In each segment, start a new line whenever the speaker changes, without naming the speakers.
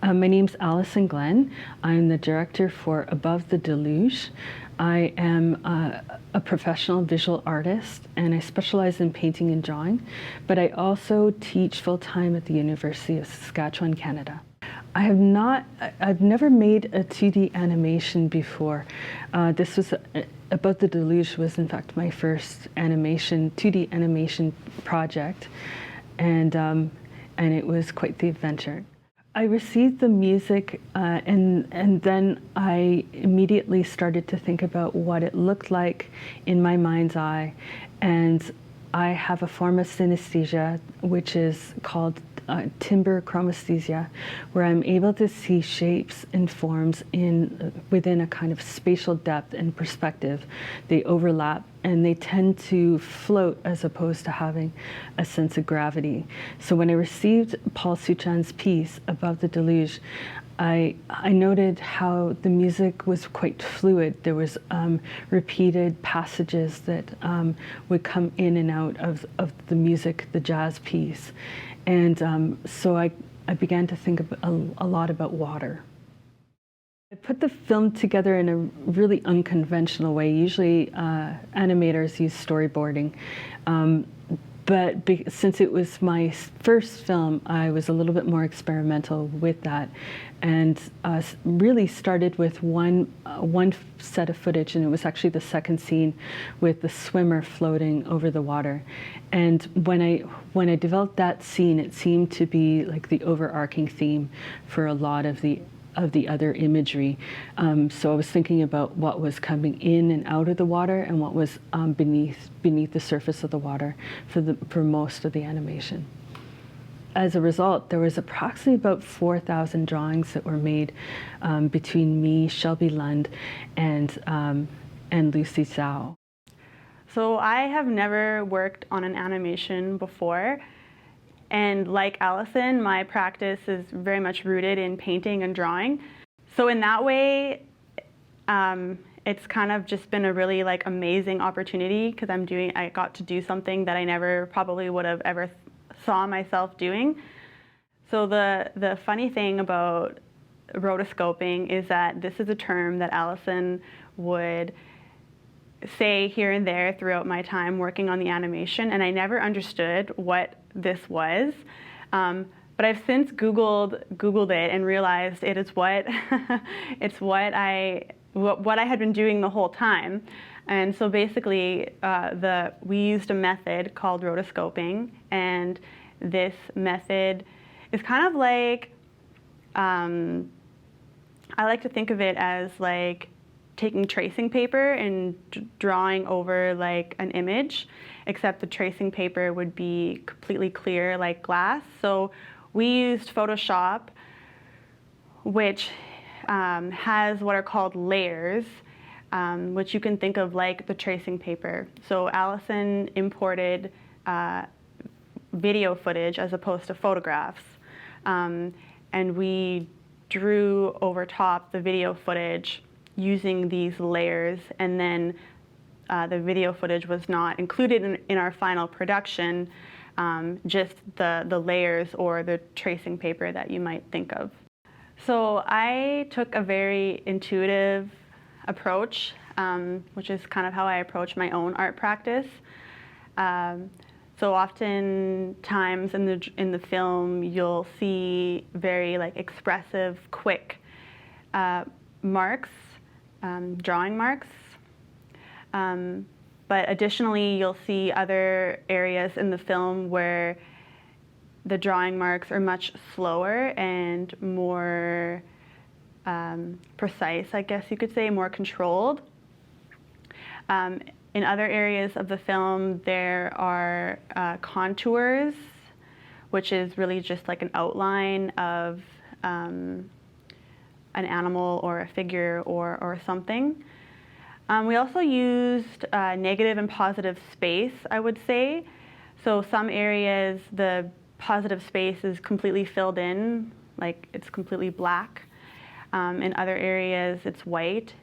My name's Allyson Glenn. I'm the director for Above the Deluge. I am a professional visual artist and I specialize in painting and drawing, but I also teach full-time at the University of Saskatchewan, Canada. I've never made a 2D animation before. Above the Deluge was in fact my first 2D animation project, and it was quite the adventure. I received the music and then I immediately started to think about what it looked like in my mind's eye. And I have a form of synesthesia, which is called timbre chromesthesia, where I'm able to see shapes and forms within a kind of spatial depth and perspective. They overlap and they tend to float as opposed to having a sense of gravity. So when I received Paul Suchan's piece, Above the Deluge, I noted how the music was quite fluid. There was repeated passages that would come in and out of the music, the jazz piece. And so I began to think a lot about water. I put the film together in a really unconventional way. Usually animators use storyboarding. But since it was my first film, I was a little bit more experimental with that, and really started with one set of footage, and it was actually the second scene with the swimmer floating over the water. And when I developed that scene, it seemed to be like the overarching theme for a lot of the other imagery. So I was thinking about what was coming in and out of the water and what was beneath the surface of the water for most of the animation. As a result, there was approximately about 4,000 drawings that were made between me, Shelby Lund, and Lucy Zhou.
So I have never worked on an animation before. And like Allyson, my practice is very much rooted in painting and drawing. So in that way, it's kind of just been a really amazing opportunity because I got to do something that I never probably would have ever saw myself doing. So the funny thing about rotoscoping is that this is a term that Allyson would say here and there throughout my time working on the animation, and I never understood what this was. But I've since Googled it and realized it is what what I had been doing the whole time. And so basically, we used a method called rotoscoping, and this method is kind of like I like to think of it as taking tracing paper and drawing over an image, except the tracing paper would be completely clear like glass. So we used Photoshop, which has what are called layers, which you can think of like the tracing paper. So Allyson imported video footage as opposed to photographs, and we drew over top the video footage using these layers, and then the video footage was not included in our final production, just the layers or the tracing paper that you might think of. So I took a very intuitive approach, which is kind of how I approach my own art practice. So oftentimes in the film, you'll see very expressive, quick marks, drawing marks. But additionally, you'll see other areas in the film where the drawing marks are much slower and more precise, I guess you could say, more controlled. In other areas of the film, there are contours, which is really just like an outline of an animal or a figure or something. We also used negative and positive space, I would say. So some areas, the positive space is completely filled in, like it's completely black. In other areas, it's white.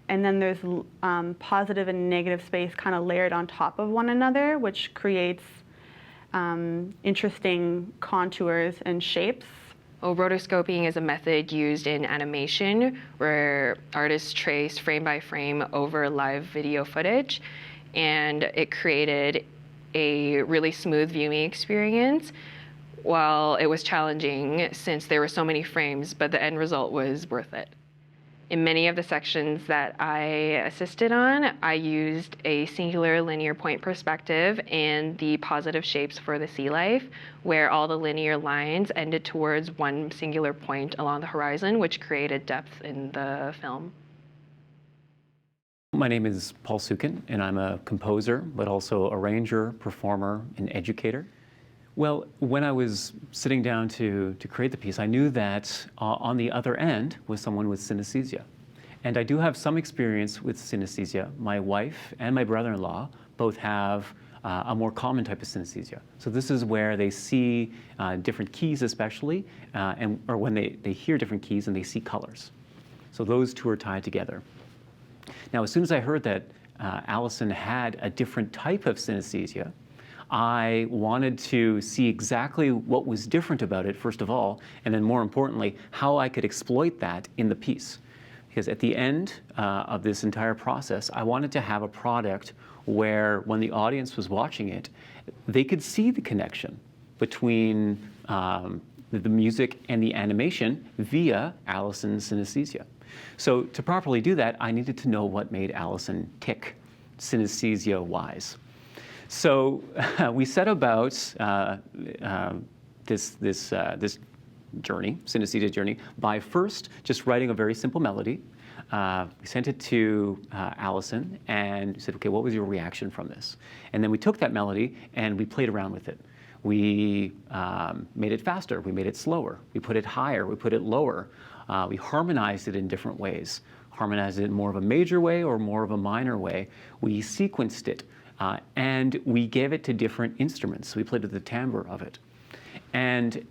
And then there's positive and negative space kind of layered on top of one another, which creates interesting contours and shapes.
Rotoscoping is a method used in animation where artists trace frame by frame over live video footage, and it created a really smooth viewing experience. While it was challenging since there were so many frames, but the end result was worth it. In many of the sections that I assisted on, I used a singular linear point perspective and the positive shapes for the sea life, where all the linear lines ended towards one singular point along the horizon, which created depth in the film.
My name is Paul Suchan, and I'm a composer, but also arranger, performer, and educator. Well, when I was sitting down to create the piece, I knew that on the other end was someone with synesthesia. And I do have some experience with synesthesia. My wife and my brother-in-law both have a more common type of synesthesia. So this is where they see different keys especially, or when they hear different keys and they see colors. So those two are tied together. Now, as soon as I heard that Allyson had a different type of synesthesia, I wanted to see exactly what was different about it, first of all, and then more importantly, how I could exploit that in the piece. Because at the end of this entire process, I wanted to have a product where when the audience was watching it, they could see the connection between the music and the animation via Allyson's synesthesia. So to properly do that, I needed to know what made Allyson tick, synesthesia-wise. So we set about this journey, synesthesia journey, by first just writing a very simple melody. We sent it to Allyson and said, okay, what was your reaction from this? And then we took that melody and we played around with it. We made it faster, we made it slower, we put it higher, we put it lower. We harmonized it in different ways. Harmonized it in more of a major way or more of a minor way. We sequenced it. And we gave it to different instruments. We played with the timbre of it. And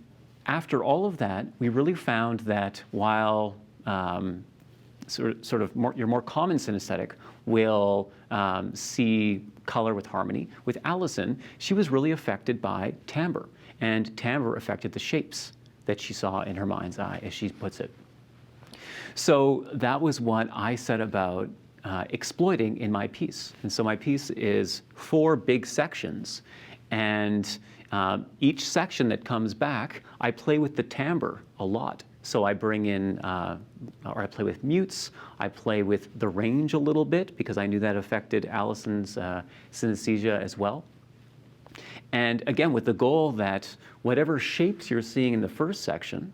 after all of that, we really found that while your more common synesthetic will see color with harmony, with Allyson, she was really affected by timbre. And timbre affected the shapes that she saw in her mind's eye, as she puts it. So that was what I set about exploiting in my piece. And so my piece is 4 big sections, and each section that comes back, I play with the timbre a lot. So I bring in, or I play with mutes, I play with the range a little bit, because I knew that affected Allyson's synesthesia as well. And again, with the goal that whatever shapes you're seeing in the first section,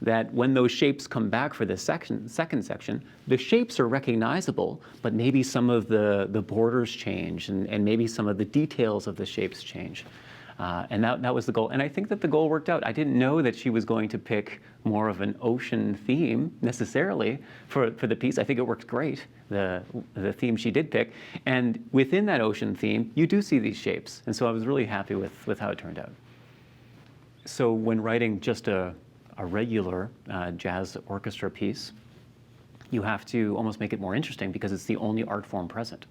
that when those shapes come back for the second section, the shapes are recognizable, but maybe some of the borders change, and maybe some of the details of the shapes change. And that was the goal. And I think that the goal worked out. I didn't know that she was going to pick more of an ocean theme necessarily for the piece. I think it worked great, the theme she did pick. And within that ocean theme, you do see these shapes. And so I was really happy with how it turned out. So when writing just a regular jazz orchestra piece, you have to almost make it more interesting because it's the only art form present.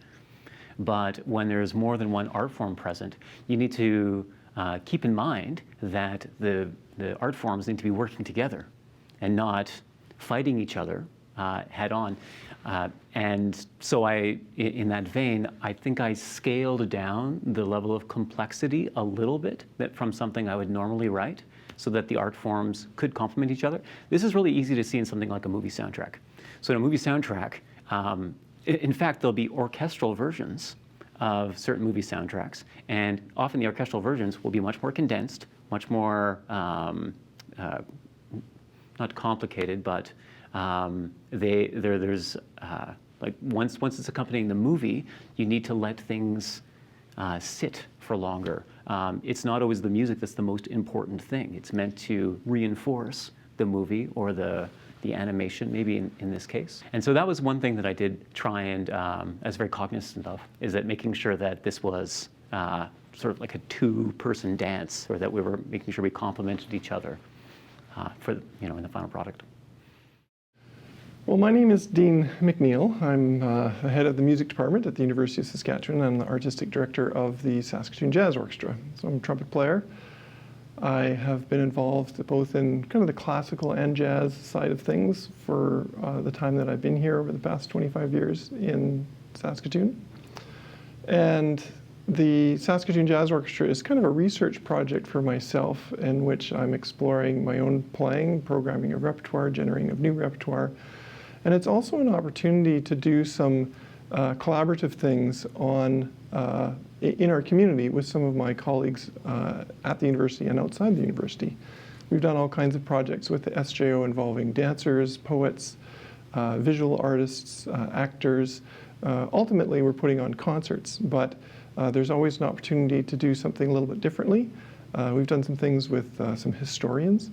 But when there's more than one art form present, you need to keep in mind that the art forms need to be working together and not fighting each other head on. And so in that vein, I think I scaled down the level of complexity a little bit from something I would normally write, so that the art forms could complement each other. This is really easy to see in something like a movie soundtrack. So in a movie soundtrack, in fact, there'll be orchestral versions of certain movie soundtracks, and often the orchestral versions will be much more condensed, much more, not complicated, but there's like once it's accompanying the movie, you need to let things sit for longer. It's not always the music that's the most important thing. It's meant to reinforce the movie or the animation, maybe in this case. And so that was one thing that I did try and, I was very cognizant of, is that making sure that this was sort of like a 2-person dance, or that we were making sure we complemented each other in the final product.
Well, my name is Dean McNeil. I'm the head of the music department at the University of Saskatchewan. I'm the artistic director of the Saskatoon Jazz Orchestra. So I'm a trumpet player. I have been involved both in kind of the classical and jazz side of things for the time that I've been here over the past 25 years in Saskatoon. And the Saskatoon Jazz Orchestra is kind of a research project for myself in which I'm exploring my own playing, programming of repertoire, generating of new repertoire. And it's also an opportunity to do some collaborative things on in our community with some of my colleagues at the university and outside the university. We've done all kinds of projects with the SJO involving dancers, poets, visual artists, actors. Ultimately, we're putting on concerts, but there's always an opportunity to do something a little bit differently. We've done some things with some historians.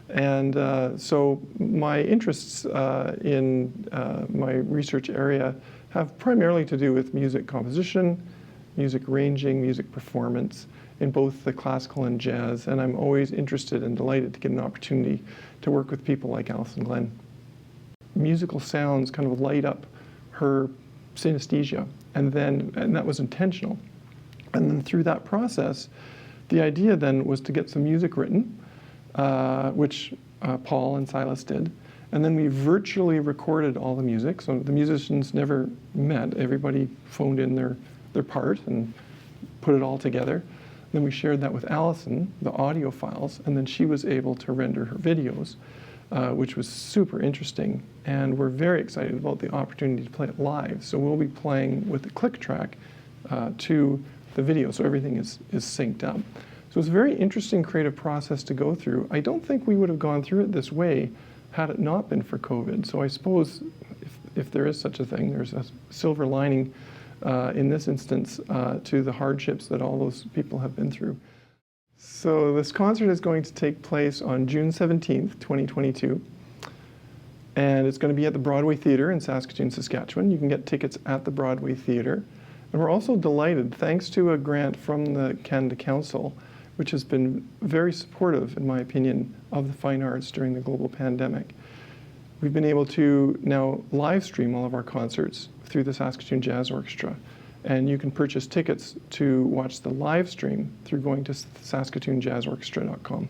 And so my interests in my research area have primarily to do with music composition, music arranging, music performance in both the classical and jazz. And I'm always interested and delighted to get an opportunity to work with people like Allyson Glenn. Musical sounds kind of light up her synesthesia, and that was intentional. And then through that process, the idea then was to get some music written, which Paul and Silas did. And then we virtually recorded all the music. So the musicians never met. Everybody phoned in their part and put it all together. Then we shared that with Allyson, the audio files, and then she was able to render her videos, which was super interesting. And we're very excited about the opportunity to play it live. So we'll be playing with the click track to the video, so everything is synced up. So it's a very interesting creative process to go through. I don't think we would have gone through it this way had it not been for COVID. So I suppose if there is such a thing, there's a silver lining in this instance to the hardships that all those people have been through. So this concert is going to take place on June 17th, 2022. And it's going to be at the Broadway Theatre in Saskatoon, Saskatchewan. You can get tickets at the Broadway Theatre. And we're also delighted, thanks to a grant from the Canada Council, which has been very supportive, in my opinion, of the fine arts during the global pandemic. We've been able to now live stream all of our concerts through the Saskatoon Jazz Orchestra. And you can purchase tickets to watch the live stream through going to saskatoonjazzorchestra.com.